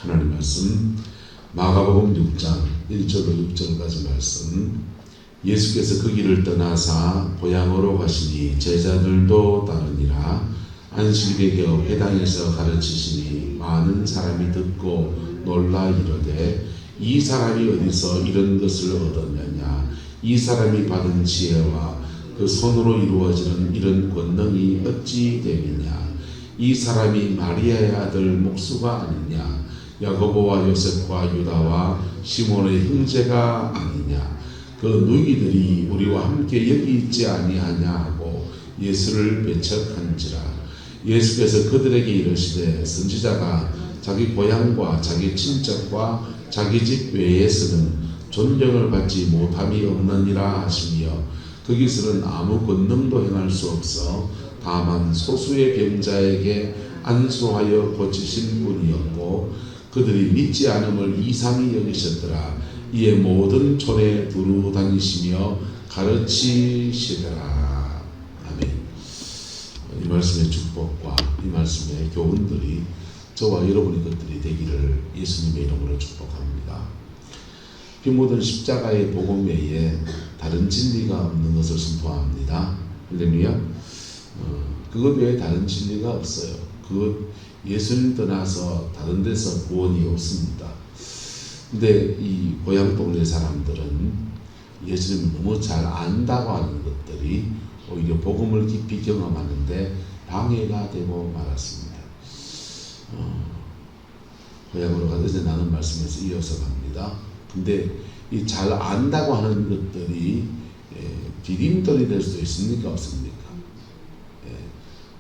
하나님 말씀 마가복음 6장 1절로 6절까지 말씀. 예수께서 그 길을 떠나사 고향으로 가시니 제자들도 따르니라. 안식일에 겨우 회당에서 가르치시니 많은 사람이 듣고 놀라 이르되 이 사람이 어디서 이런 것을 얻었느냐. 이 사람이 받은 지혜와 그 손으로 이루어지는 이런 권능이 어찌 되느냐. 이 사람이 마리아의 아들 목수가 아니냐. 야고보와 요셉과 유다와 시몬의 형제가 아니냐. 그 누이들이 우리와 함께 여기 있지 아니하냐 하고 예수를 배척한지라. 예수께서 그들에게 이르시되 선지자가 자기 고향과 자기 친척과 자기 집 외에서는 존경을 받지 못함이 없느니라 하시며 거기서는 아무 권능도 행할 수 없어 다만 소수의 병자에게 안수하여 고치신 분이었고 그들이 믿지 않음을 이상히 여기셨더라. 이에 모든 촌에 두루 다니시며 가르치시더라. 아멘. 이 말씀의 축복과 이 말씀의 교훈들이 저와 여러분의 것들이 되기를 예수님의 이름으로 축복합니다. 피 묻은 십자가의 복음 외에 다른 진리가 없는 것을 선포합니다. 할렐루야. 그것 외에 다른 진리가 없어요. 예수를 떠나서 다른 데서 구원이 없습니다. 근데 이 고향 동네 사람들은 예수님을 너무 잘 안다고 하는 것들이 오히려 복음을 깊이 경험하는데 방해가 되고 말았습니다. 고향으로 가듯이 나는 말씀에서 이어서 갑니다. 근데 이 잘 안다고 하는 것들이 디딤돌이 될 수도 있습니까? 없습니까?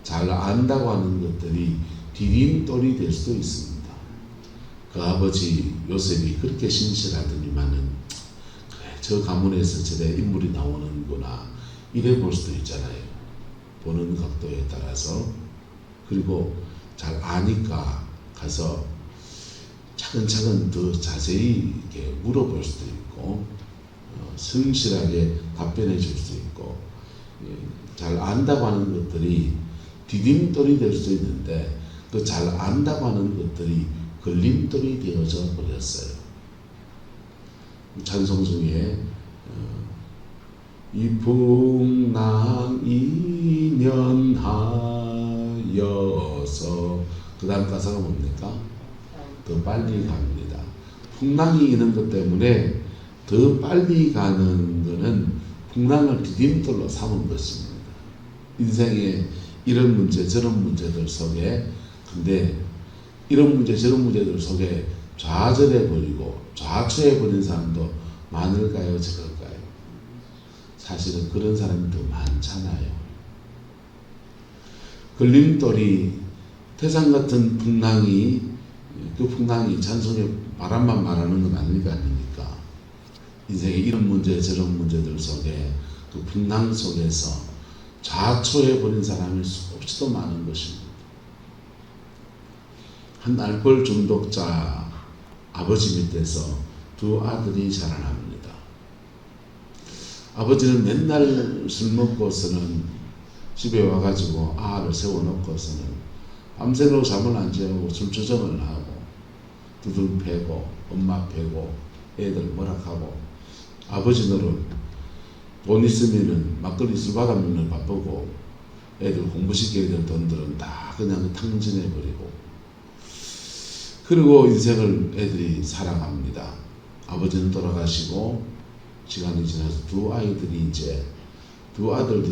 잘 안다고 하는 것들이 디딤돌이 될 수도 있습니다. 그 아버지 요셉이 그렇게 신실하더니만은 그래, 저 가문에서 저래 인물이 나오는구나 이래 볼 수도 있잖아요. 보는 각도에 따라서. 그리고 잘 아니까 가서 차근차근 더 자세히 이렇게 물어볼 수도 있고 성실하게 답변해 줄 수 있고 잘 안다고 하는 것들이 디딤돌이 될 수 있는데 그 잘 안다고 하는 것들이 걸림돌이 되어져 버렸어요. 찬송 중에 이 풍랑 이년하여서 그 다음 가사가 뭡니까? 더 빨리 갑니다. 풍랑이 있는 것 때문에 더 빨리 가는 것은 풍랑을 디딤돌로 삼은 것입니다. 인생에 이런 문제 저런 문제들 속에 근데 이런 문제 저런 문제들 속에 좌절해버리고 좌초해버린 사람도 많을까요? 적을까요? 사실은 그런 사람이 더 많잖아요. 걸림돌이 태산 같은 풍랑이 그 풍랑이 찬송의 바람만 말하는 건 아닙니까? 인생에 이런 문제 저런 문제들 속에 그 풍랑 속에서 좌초해버린 사람이 수없이도 많은 것입니다. 한 알코올 중독자 아버지 밑에서 두 아들이 자라납니다. 아버지는 맨날 술 먹고서는 집에 와가지고 아를 세워놓고서는 밤새도록 잠을 안 자고 술주정을 하고 두들 패고 엄마 패고 애들 뭐락하고 아버지 노릇 돈 있으면은 막걸리 술 받아먹는 바쁘고 애들 공부시켜야 될 돈들은 다 그냥 탕진해버리고 그리고 인생을 애들이 살아갑니다. 아버지는 돌아가시고 시간이 지나서 두 아들들이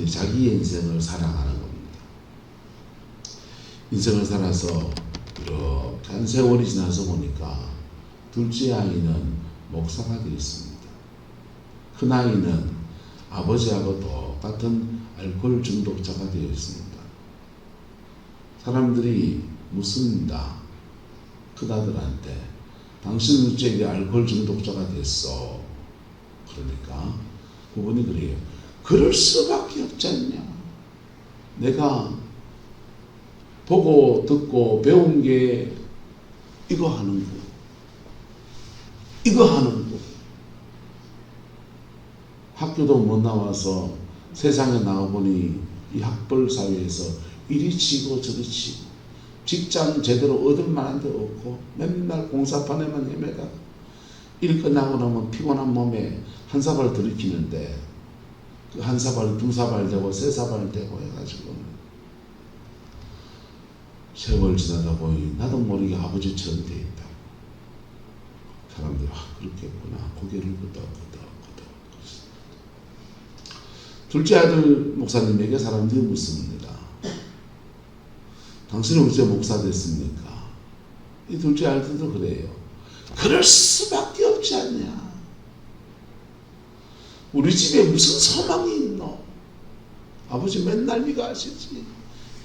자기의 인생을 살아가는 겁니다. 인생을 살아서 이렇게 한 세월이 지나서 보니까 둘째 아이는 목사가 되어 있습니다. 큰 아이는 아버지하고 똑같은 알코올 중독자가 되어 있습니다. 사람들이 묻습니다. 큰아들한테 당신 둘째에게 알코올 중독자가 됐어. 그러니까 그분이 그래요. 그럴 수밖에 없지 않냐. 내가 보고 듣고 배운 게 이거 하는 거. 학교도 못 나와서 세상에 나와보니 이 학벌 사회에서 이리 치고 저리 치고 직장 제대로 얻을 만한 데 없고 맨날 공사판에만 헤매다가 일 끝나고 나면 피곤한 몸에 한 사발 들이키는데 그 한 사발, 두 사발 되고 세 사발 되고 해가지고 세월 지나다 보니 나도 모르게 아버지처럼 돼 있다. 사람들이 그렇겠구나. 고개를 끄덕끄덕. 둘째 아들 목사님에게 사람들이 묻습니다. 당신은 어째 목사 됐습니까? 이 둘째 아들도 그래요. 그럴 수밖에 없지 않냐. 우리 집에 무슨 소망이 있노? 아버지 맨날 이거 하시지.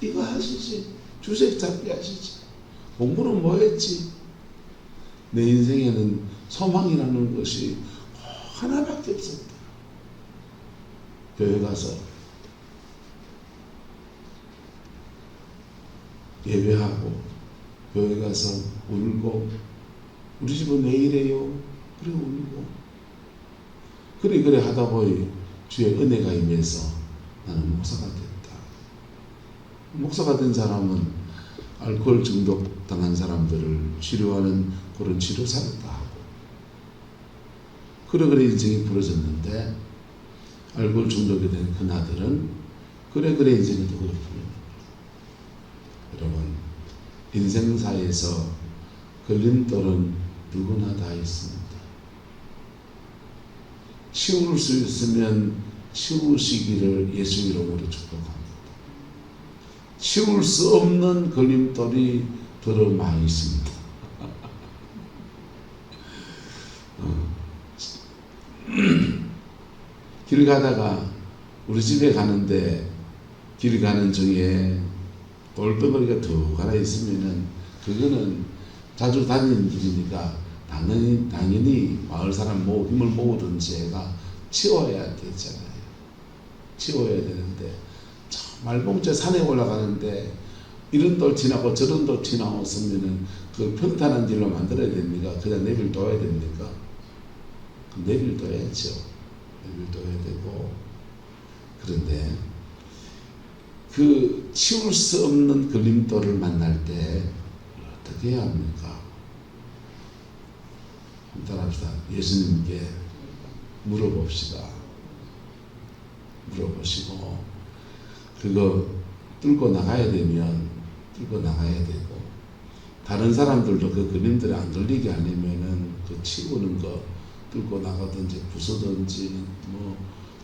이거 하시지. 주색 잡기 하시지. 공부는 뭐 했지? 내 인생에는 소망이라는 것이 하나밖에 없었다. 교회 가서 예배하고 교회 가서 울고 우리 집은 왜 이래요? 그래 울고 그래 하다 보니 주의 은혜가 임해서 나는 목사가 됐다. 목사가 된 사람은 알코올 중독 당한 사람들을 치료하는 그런 치료사를 다 하고 그래 인생이 부러졌는데 알코올 중독이 된 그나들은 그래 인생이 더 그렇게 여러분 인생사에서 걸림돌은 누구나 다 있습니다. 치울 수 있으면 치우시기를 예수 이름으로 축복합니다. 치울 수 없는 걸림돌이 더러 많이 있습니다. 길 가다가 우리 집에 가는데 길 가는 중에 돌덩어리가 더 갈아 있으면은 그거는 자주 다니는 길이니까 당연히 마을 사람 힘을 모으든지 해가 치워야 되잖아요. 치워야 되는데 말봉제 산에 올라가는데 이런 돌 지나고 저런 돌 지나왔으면은 그 평탄한 길로 만들어야 됩니까? 그냥 내버려둬야 됩니까? 내버려둬야죠. 내버려둬야 되고 그런데 그 치울 수 없는 걸림돌을 만날 때 어떻게 해야 합니까? 따라합시다. 예수님께 물어봅시다. 물어보시고 그거 뚫고 나가야 되면 뚫고 나가야 되고 다른 사람들도 그 걸림돌에 안 걸리게 하려면은 그 치우는 거 뚫고 나가든지 부수든지 뭐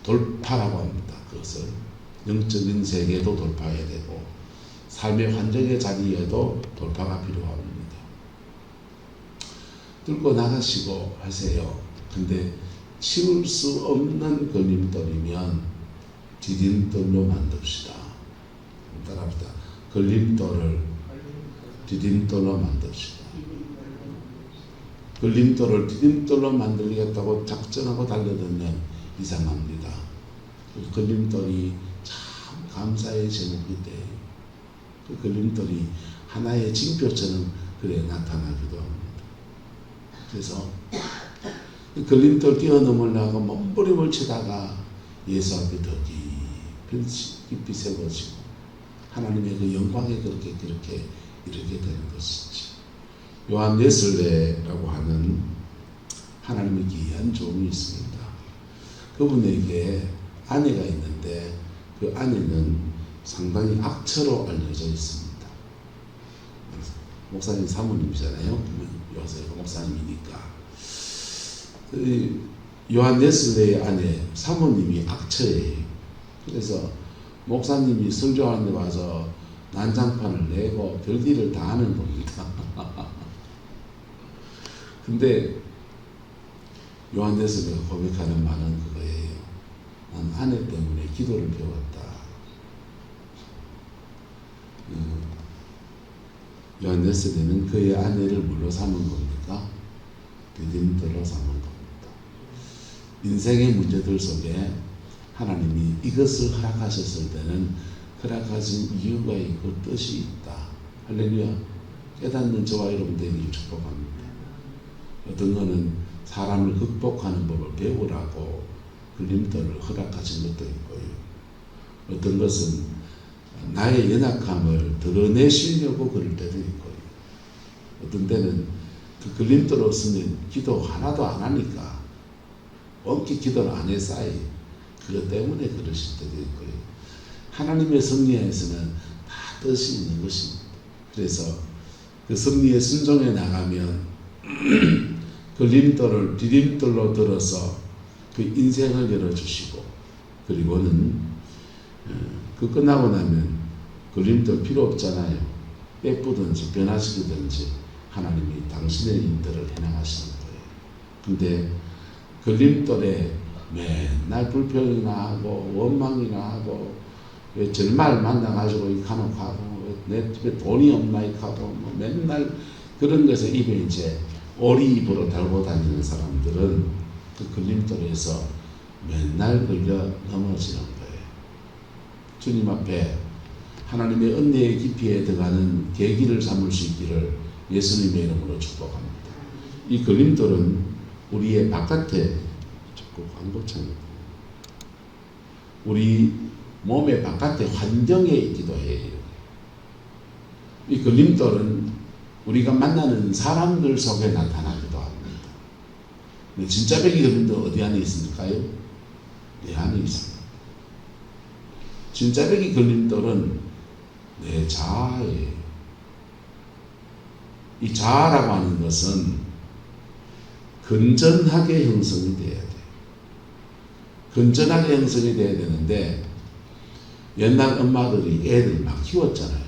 돌파라고 합니다. 그것을 영적인 세계도 돌파해야 되고 삶의 환경의 자리에도 돌파가 필요합니다. 뚫고 나가시고 하세요. 근데 치울 수 없는 걸림돌이면 디딤돌로 만듭시다. 따라합시다. 걸림돌을 디딤돌로 만듭시다. 걸림돌을 디딤돌로 만들겠다고 작정하고 달려들면 이상합니다. 그 걸림돌이 참 감사의 제목이 돼요. 그 걸림돌이 하나의 징표처럼 그래 나타나기도 합니다. 그래서 그 걸림돌 뛰어넘으려고 몸부림을 치다가 예수 앞에 더 깊이 세워지고 하나님의 그 영광에 그렇게 이르게 되는 것이지. 요한 웨슬레라고 하는 하나님의 귀한 종이 있습니다. 그분에게 아내가 있는데 그 아내는 상당히 악처로 알려져 있습니다. 목사님 사모님이잖아요. 요새 목사님이니까. 요한 웨슬레의 아내 사모님이 악처예요. 그래서 목사님이 설교하는 데 와서 난장판을 내고 별일을 다 하는 겁니다. 근데 요한 웨슬레가 고백하는 말은 그거예요. 난 아내 때문에 기도를 배웠다. 요한 웨슬레는 그의 아내를 뭘로 삼은 겁니까? 디딤돌로 삼은 겁니다. 인생의 문제들 속에 하나님이 이것을 허락하셨을 때는 허락하신 이유가 있고 뜻이 있다. 할렐루야. 깨닫는 저와 여러분 되기를 축복합니다. 어떤 거는 사람을 극복하는 법을 배우라고 걸림돌을 허락하신 것도 있고요. 어떤 것은 나의 연약함을 드러내시려고 그럴 때도 있고, 어떤 때는 그 걸림돌 없으면 기도 하나도 안 하니까 엄기 기도를 안 해 쌓이, 그것 때문에 그러실 때도 있고요. 하나님의 섭리에서는 다 뜻이 있는 것입니다. 그래서 그 섭리에 순종해 나가면 걸림돌을 디딤돌로 들어서 그 인생을 열어주시고, 그리고는 그 끝나고 나면 걸림돌 필요 없잖아요. 예쁘든지 변화시키든지 하나님이 당신의 일들을 해나가시는 거예요. 근데 걸림돌에 맨날 불평이나 하고 원망이나 하고, 왜 절말 만나가지고 이 간혹 하고, 내 집에 돈이 없나 이 하고, 뭐 맨날 그런 것에 입에 이제 오리 입으로 달고 다니는 사람들은 그 걸림돌에서 맨날 걸려 넘어지는 거예요. 주님 앞에 하나님의 은혜의 깊이에 들어가는 계기를 삼을 수 있기를 예수님의 이름으로 축복합니다. 이 걸림돌은 우리의 바깥에, 자꾸 광고 창입니다. 우리 몸의 바깥의 환경에 있기도 해요. 이 걸림돌은 우리가 만나는 사람들 속에 나타나기도 합니다. 근데 진짜 백이 걸림돌 어디 안에 있습니까요? 내 안에 있습니다. 진짜 백이 걸림돌은 내 자아예요. 이 자아라고 하는 것은 건전하게 형성이 돼야 돼요. 건전하게 형성이 돼야 되는데, 옛날 엄마들이 애들 막 키웠잖아요.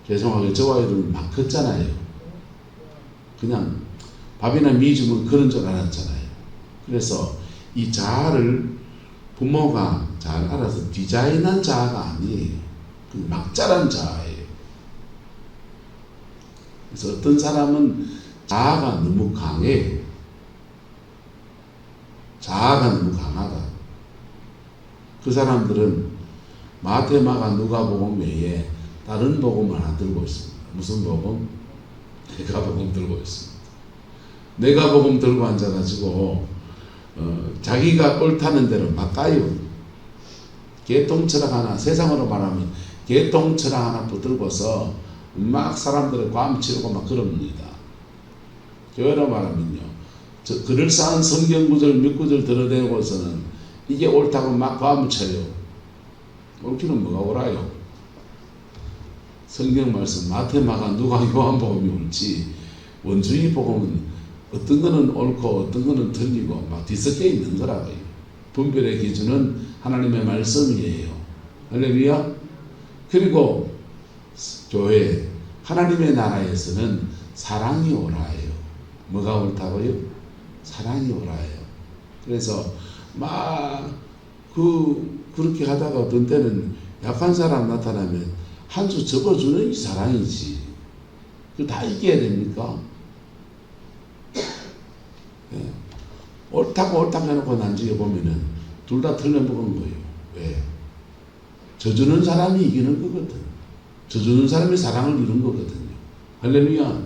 죄송하게 저와 애들은 막 컸잖아요. 그냥 밥이나 미 주면 그런 줄 알았잖아요. 그래서 이 자아를 부모가 잘 알아서 디자인한 자아가 아니에요. 막 자란 자아예요. 그래서 어떤 사람은 자아가 너무 강해요. 자아가 너무 강하다. 그 사람들은 마태, 마가, 누가복음 외에 다른 복음을 하나 들고 있습니다. 무슨 복음? 내가 복음 들고 있습니다. 내가 복음 들고 앉아가지고 자기가 옳다는 대로 막 가요. 개똥철학 하나, 세상으로 말하면 개똥철학 하나 붙들고서 막 사람들을 괌치고 막 그럽니다. 교회로 말하면요, 그럴싸한 성경 구절 몇 구절 들어대고서는 이게 옳다고 막 괌쳐요. 옳기는 뭐가 옳아요? 성경 말씀 마태, 마가, 누가, 요한복음이 옳지, 원주의 복음은 어떤 거는 옳고 어떤 거는 틀리고 막 뒤섞여 있는 거라고요. 분별의 기준은 하나님의 말씀이에요. 할렐루야. 그리고 교회, 하나님의 나라에서는 사랑이 옳아요. 뭐가 옳다고요? 사랑이 옳아요. 그래서 막 그렇게 하다가 어떤 때는 약한 사람 나타나면 한 수 접어주는 이 사랑이지. 그거 다 이겨야 됩니까? 네. 옳다고 해놓고 나중에 보면은 둘 다 틀려먹은 거예요. 왜? 져주는 사람이 이기는 거거든. 져주는 사람이 사랑을 이룬 거거든요. 할렐루야.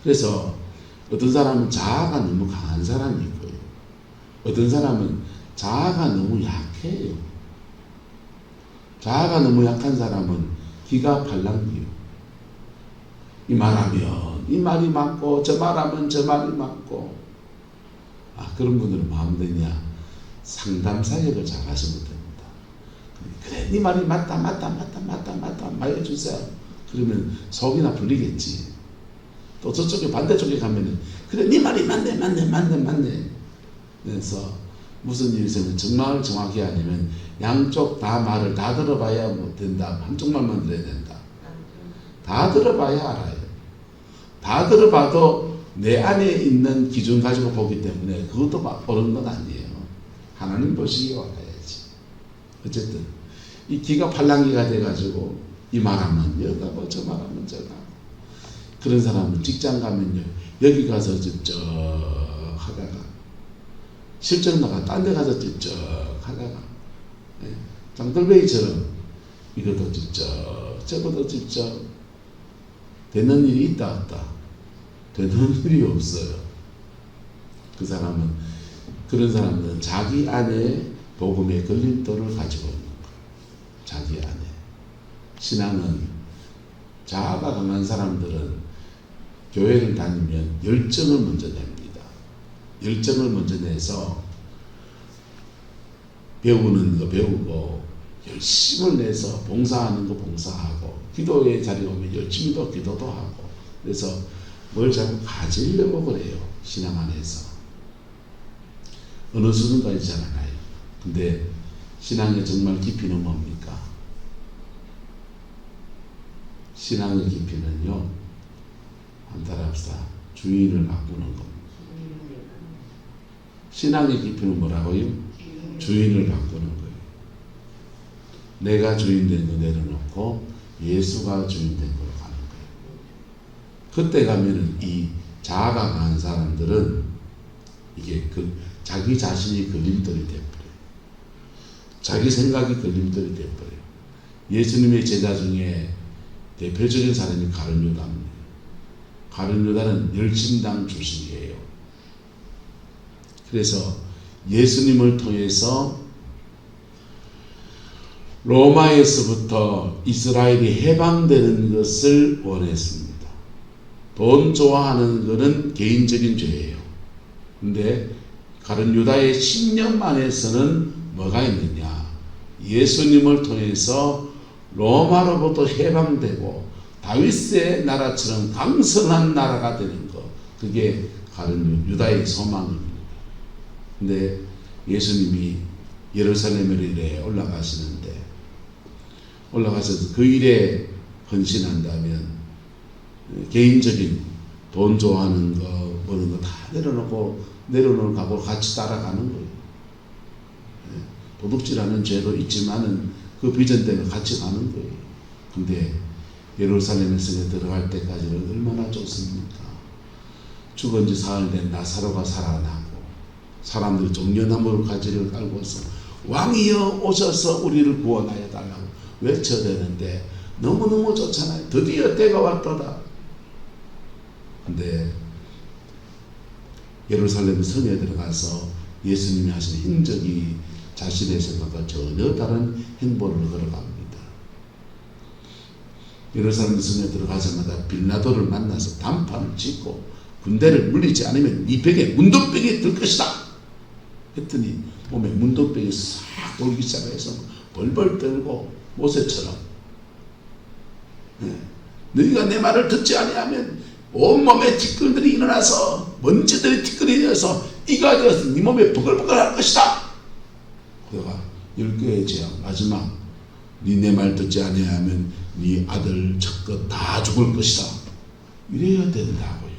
그래서 어떤 사람은 자아가 너무 강한 사람이 있고요. 어떤 사람은 자아가 너무 약해요. 자아가 너무 약한 사람은 기가 팔랑귀요. 이 말하면 이 말이 맞고, 저 말하면 저 말이 맞고. 그런 분들은 마음 되냐? 상담 사역을 잘 하시면 됩니다. 그래, 네 말이 맞다 말해주세요. 그러면 속이나 풀리겠지. 또 저쪽에 반대쪽에 가면은 그래, 네 말이 맞네. 그래서 무슨 일이 있으면 정말 정확히 아니면 양쪽 다 말을 다 들어봐야 못 된다. 한쪽 말만 들어야 된다. 다 들어봐야 알아요. 다 들어봐도 내 안에 있는 기준 가지고 보기 때문에 그것도 막 옳은 건 아니에요. 하나님 보시기에 알아야지. 어쨌든 이 기가 팔랑기가 돼가지고 이 말하면 여가고 저 말하면 저가. 그런 사람은 직장 가면요, 여기 가서 쩍쩍 하다가 실적 나가 딴 데 가서 쩍쩍 하다가, 장돌배기처럼 이것도 쩍쩍 저것도 쩍쩍 되는 일이 있다 없다? 되는 일이 없어요. 그런 사람은 자기 안에 복음의 걸림돌을 가지고 있는 거예요. 자기 안에. 신앙은 자아가 강한 사람들은 교회를 다니면 열정을 먼저 냅니다. 열정을 먼저 내서 배우는 거 배우고 열심을 내서 봉사하는 거 봉사하고 기도의 자리에 오면 열심히 기도도 하고 그래서 뭘 자꾸 가지려고 그래요. 신앙 안에서. 어느 수준까지 잘 알아요. 근데 신앙의 정말 깊이는 뭡니까? 신앙의 깊이는요. 따라합시다. 주인을 바꾸는 겁니다. 신앙의 깊이는 뭐라고요? 주인을 바꾸는 거예요. 내가 주인 된 거 내려놓고 예수가 주인 된 걸로 가는 거예요. 그때 가면은 이 자아가 강한 사람들은 이게 자기 자신이 걸림돌이 돼버려요. 자기 생각이 걸림돌이 돼버려요. 예수님의 제자 중에 대표적인 사람이 가룟 유다입니다. 가룟 유다는 열심당 출신이에요. 그래서 예수님을 통해서 로마에서부터 이스라엘이 해방되는 것을 원했습니다. 돈 좋아하는 것은 개인적인 죄예요. 근데 가룟 유다의 신념만에서는 뭐가 있느냐? 예수님을 통해서 로마로부터 해방되고 다윗의 나라처럼 강성한 나라가 되는 것. 그게 가룟 유다의 소망입니다. 근데 예수님이 예루살렘을 일에 올라가시는데 올라가셔서 그 일에 헌신한다면 개인적인 돈 좋아하는 거 뭐는 거 다 내려놓을 각오로 같이 따라가는 거예요. 도둑질하는 죄도 있지만은 그 비전 때문에 같이 가는 거예요. 근데 예루살렘 성에 들어갈 때까지는 얼마나 좋습니까? 죽은 지 사흘 된 나사로가 살아나고 사람들이 종려나무 가지를 깔고서 왕이여 오셔서 우리를 구원하여 달라고 외쳐대는데 너무너무 좋잖아요. 드디어 때가 왔도다. 근데 예루살렘 성에 들어가서 예수님이 하신 행적이 자신의 생각과 전혀 다른 행보를 걸어갑니다. 예루살렘 성에 들어가자마자 빌라도를 만나서 단판을 짓고 군대를 물리지 않으면 이 벽에 문둥병이 들 것이다 했더니 몸에 문둥병이 싹 돌기 시작해서 벌벌 떨고 모세처럼 너희가 내 말을 듣지 아니하면 온몸에 티끌들이 일어나서 먼지들이 티끌이 되어서 이가 되어서 네 몸에 버글버글 할 것이다. 그가 10개의 재앙 마지막 네 내 말 듣지 아니하면 네 아들 첫것 다 죽을 것이다. 이래야 된다고요.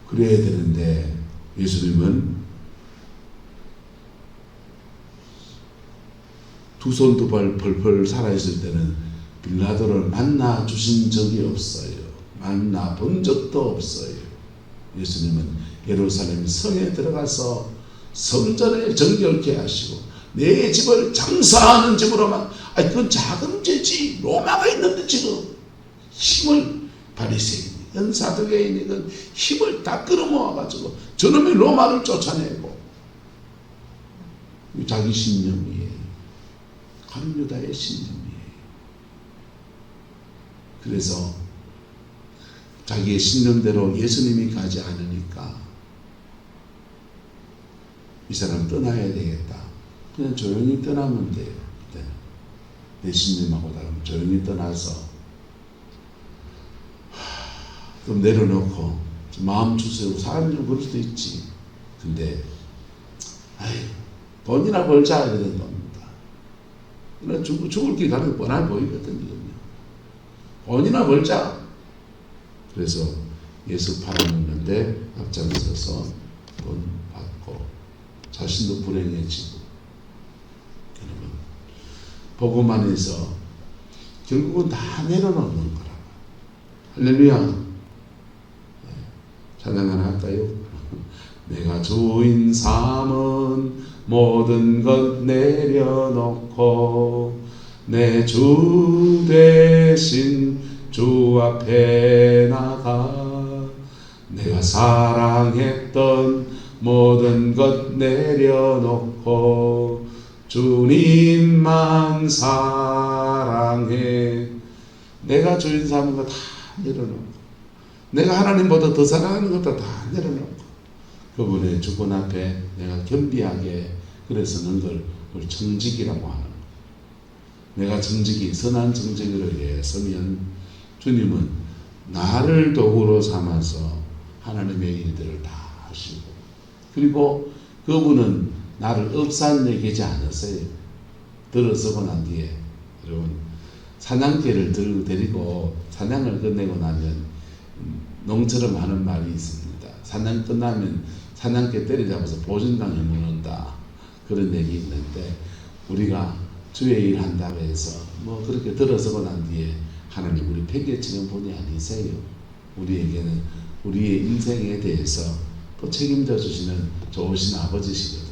그래야 되는데 예수님은 두 손 두 발 펄펄 살아있을 때는 빌라도를 만나 주신 적이 없어요. 만나 본 적도 없어요. 예수님은 예루살렘 성에 들어가서 성전에 정결케 하시고 내 집을 장사하는 집으로만 그건 작은 죄지 로마가 있는데 지금 힘을 바리새인 사두개인이건 힘을 다 끌어모아가지고 저놈의 로마를 쫓아내고 자기 신념이에요. 가룟 유다의 신념이에요. 그래서 자기의 신념대로 예수님이 가지 않으니까 이 사람 떠나야 되겠다. 그냥 조용히 떠나면 돼요. 내 신념하고 다르면 조용히 떠나서 좀 내려놓고 좀 마음 주세요. 사람이 좀 그럴 수도 있지. 근데 돈이나 벌자 이러는 겁니다. 죽을 길 가는 게 뻔해 보이거든요. 돈이나 벌자. 그래서 예수 팔아먹는데 앞장서서 돈 받고 자신도 불행해지고 여러분 복음 안에서 결국은 다 내려놓는 거라. 할렐루야. 찬양 하나 할까요? 내가 주인 삼은 모든 것 내려놓고 내 주 대신 주 앞에 나가 내가 사랑했던 모든 것 내려놓고 주님만 사랑해. 내가 주인 삼은 거 다 내려놓고, 내가 하나님보다 더 사랑하는 것도 다 내려놓고, 그분의 주권 앞에 내가 겸비하게 그래서 는 걸 정직이라고 하는 거예요. 내가 정직이 선한 정직을 위해 서면 주님은 나를 도구로 삼아서 하나님의 일들을 다 하시고, 그리고 그분은 나를 업산여기지 않으세요. 들어서고 난 뒤에 여러분 사냥개를 데리고 사냥을 끝내고 나면 농처럼 하는 말이 있습니다. 사냥 끝나면 사냥개 때려잡아서 보신당에 묻는다, 그런 얘기 있는데, 우리가 주의 일 한다고 해서 뭐 그렇게 들어서고 난 뒤에 하나님 우리 팽개치는 분이 아니세요. 우리에게는 우리의 인생에 대해서 또 책임져 주시는 좋으신 아버지시거든요.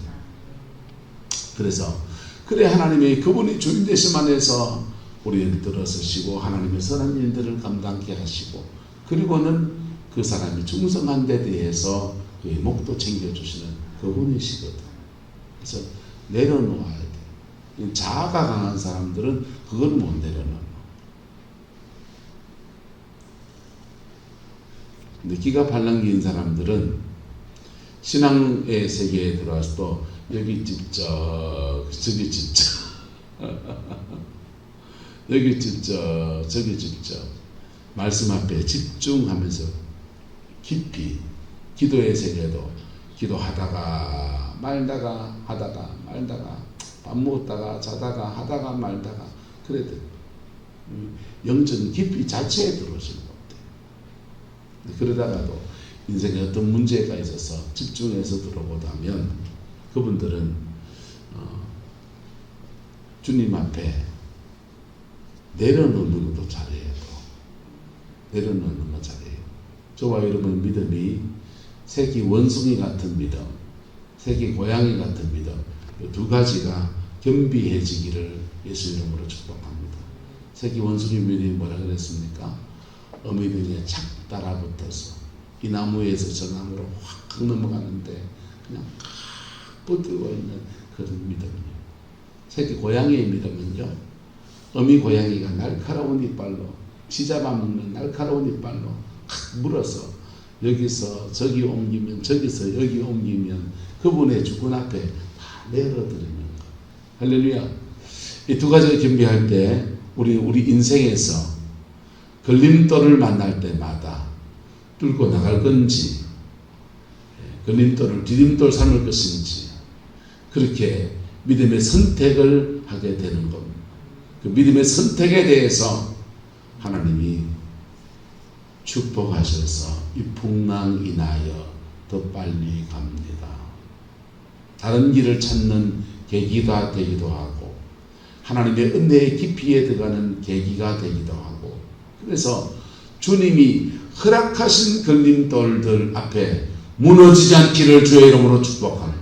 그래서 그래 하나님의 그분이 주인 되심 안에서 우리를 들어서시고 하나님의 선한 일들을 감당케 하시고, 그리고는 그 사람이 충성한 데 대해서 그의 목도 챙겨주시는 그분이시거든. 그래서 내려놓아야 돼. 자아가 강한 사람들은 그걸 못 내려놔. 근데 기가 발랑긴 사람들은 신앙의 세계에 들어와서 또 여기 집적 저기 집적 여기 집적 저기 집적 말씀 앞에 집중하면서 깊이 기도의 세계도 기도하다가 말다가 하다가 말다가 밥 먹었다가 자다가 하다가 말다가 그래도 영적인 깊이 자체에 들어오시는 것 같아요. 그러다가도 인생에 어떤 문제가 있어서 집중해서 들어보다면 그분들은 주님 앞에 내려놓는 것도 잘해요. 내려놓는 거 잘해요. 저와 여러분 믿음이 새끼 원숭이 같은 믿음, 새끼 고양이 같은 믿음, 이 두 가지가 겸비해지기를 예수 이름으로 축복합니다. 새끼 원숭이 믿음이 뭐라 그랬습니까? 어미 등에 착 따라붙어서 이 나무에서 저 나무로 확 넘어가는데 그냥 붙들고 있는 그런 믿음이에요. 새끼 고양이의 믿음은요, 어미 고양이가 날카로운 이빨로 쥐잡아먹는 날카로운 이빨로 물어서 여기서 저기 옮기면 저기서 여기 옮기면 그분의 주권 앞에 다 내려드리는 것. 할렐루야. 이 두 가지를 겸비할 때 우리 인생에서 걸림돌을 만날 때마다 뚫고 나갈 건지 걸림돌을 디딤돌 삼을 것인지 그렇게 믿음의 선택을 하게 되는 겁니다. 그 믿음의 선택에 대해서 하나님이 축복하셔서 이 풍랑 인하여 더 빨리 갑니다. 다른 길을 찾는 계기가 되기도 하고 하나님의 은혜의 깊이에 들어가는 계기가 되기도 하고, 그래서 주님이 허락하신 걸림돌들 앞에 무너지지 않기를 주의 이름으로 축복합니다.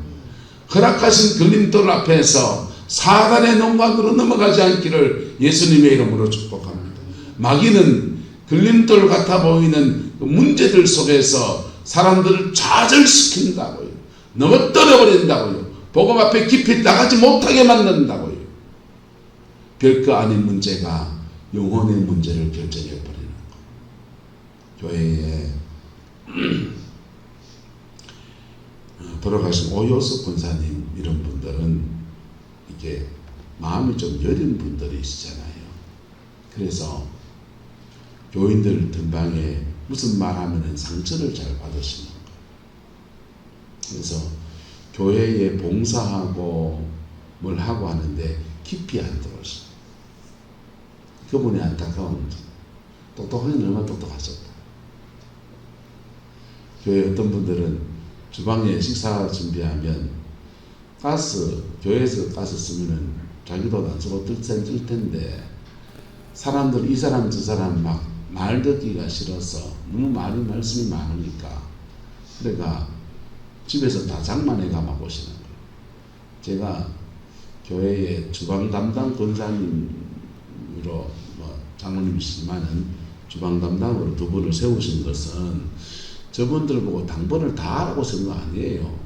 허락하신 걸림돌 앞에서 사단의 농간으로 넘어가지 않기를 예수님의 이름으로 축복합니다. 마귀는 걸림돌 같아 보이는 문제들 속에서 사람들을 좌절시킨다고요. 넘어뜨려버린다고요. 복음 앞에 깊이 나가지 못하게 만든다고요. 별거 아닌 문제가 영혼의 문제를 결정해버리는 거예요. 교회에 돌아가신 오요섭 권사님 이런 분들은 이게 마음이 좀 여린 분들이시잖아요. 그래서 교인들 등방에 무슨 말하면 상처를 잘 받으시는 거예요. 그래서 교회에 봉사하고 뭘 하고 하는데 깊이 안 들어오시고, 그분의 안타까움입니다. 똑똑하긴 얼마나 똑똑하셨다. 교회 어떤 분들은 주방에 식사 준비하면 가스, 교회에서 가스 쓰면은 자기도 안 쓰고 뜰 텐데 사람들 이 사람 저 사람 막 말 듣기가 싫어서 너무 말씀이 많으니까 그러니까 집에서 다 장만해 가마 보시는 거예요. 제가 교회에 주방 담당 권사님으로 장로님이시지만은 주방 담당으로 두 분을 세우신 것은 저분들 보고 당번을 다 하라고 쓴 거 아니에요.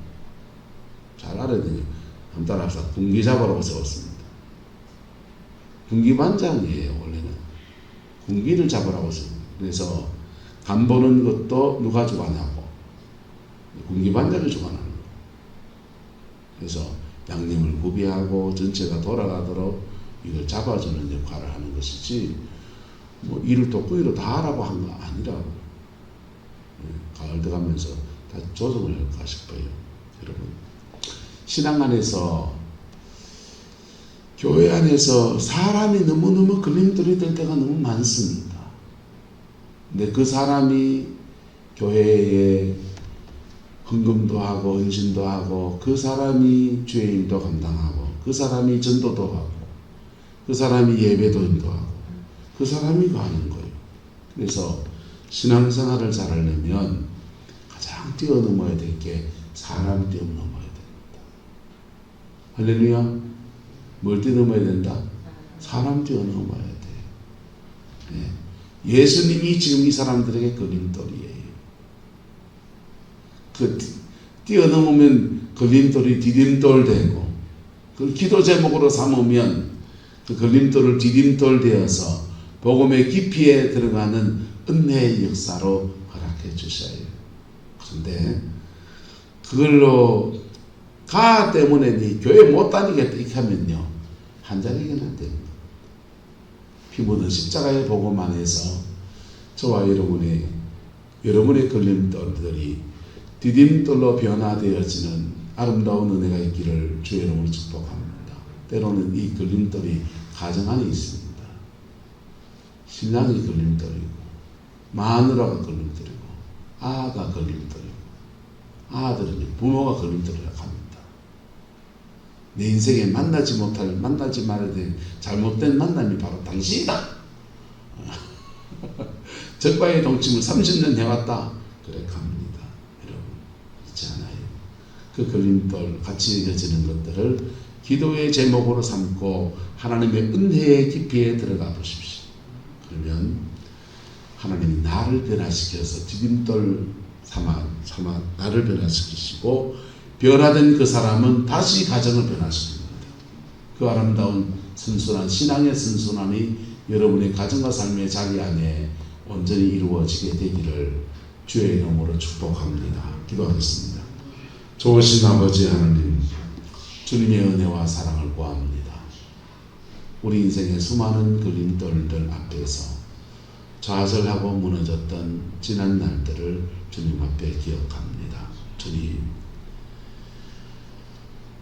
잘 알아야 돼요. 한번 따라합시다. 군기잡으라고 세웠습니다. 군기반장이에요. 원래는 군기를 잡으라고 세웁니다. 그래서 간 보는 것도 누가 주관하고 군기반장이 주관하는 거예요. 그래서 양념을 구비하고 전체가 돌아가도록 이걸 잡아주는 역할을 하는 것이지 뭐 일을 독구이로 다 하라고 한 거 아니라고. 가을 들어가면서 다 조정을 할까 싶어요. 여러분, 신앙 안에서 교회 안에서 사람이 너무너무 걸림돌이 될 때가 너무 많습니다. 근데 그 사람이 교회에 헌금도 하고 헌신도 하고 그 사람이 주의 일도 감당하고 그 사람이 전도도 하고 그 사람이 예배도 인도하고 그 사람이 가는 거예요. 그래서 신앙생활을 잘하려면 가장 뛰어넘어야 될 게 사람 뛰어넘어야 됩니다. 할렐루야. 뭘 뛰어넘어야 된다? 사람 뛰어넘어야 돼. 네. 예수님이 지금 이 사람들에게 걸림돌이에요. 그 뛰어넘으면 걸림돌이 디딤돌 되고 그 기도 제목으로 삼으면 그 걸림돌을 디딤돌 되어서 복음의 깊이에 들어가는 은혜의 역사로 허락해 주셔요. 그런데 그걸로 가 때문에 니 교회 못 다니겠다 이렇게 하면요 한자리긴 안 됩니다. 피 묻은 십자가의 복음 안에서 저와 여러분의 걸림돌들이 디딤돌로 변화되어지는 아름다운 은혜가 있기를 주의 이름으로 축복합니다. 때로는 이 걸림돌이 가정 안에 있습니다. 신랑이 걸림돌이고 마누라가 걸림돌이고 아가 걸림돌이고 아들은 부모가 걸림돌이라고 합니다. 내 인생에 만나지 말아야 될 잘못된 만남이 바로 당신이다. 적과의 동침을 30년 해왔다. 그래 갑니다. 여러분 있지 않아요. 그 걸림돌 같이 여겨지는 것들을 기도의 제목으로 삼고 하나님의 은혜의 깊이에 들어가 보십시오. 그러면 하나님이 나를 변화시켜서 디딤돌 삼아 나를 변화시키시고 변화된 그 사람은 다시 가정을 변화시킵니다. 그 아름다운 선순환, 신앙의 선순환이 여러분의 가정과 삶의 자리 안에 온전히 이루어지게 되기를 주의 이름으로 축복합니다. 기도하겠습니다. 좋으신 아버지 하나님, 주님의 은혜와 사랑을 구합니다. 우리 인생의 수많은 걸림돌들 앞에서 좌절하고 무너졌던 지난 날들을 주님 앞에 기억합니다. 주님,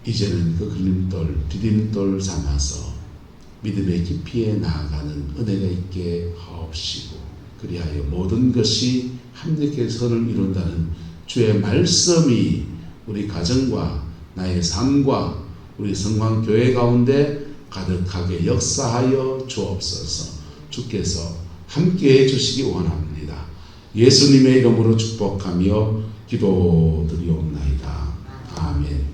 이제는 그 걸림돌, 디딤돌 삼아서 믿음의 깊이에 나아가는 은혜가 있게 하옵시고 그리하여 모든 것이 함께 선을 이룬다는 주의 말씀이 우리 가정과 나의 삶과 우리 성광교회 가운데 가득하게 역사하여 주옵소서. 주께서 함께해 주시기 원합니다. 예수님의 이름으로 축복하며 기도드리옵나이다. 아멘.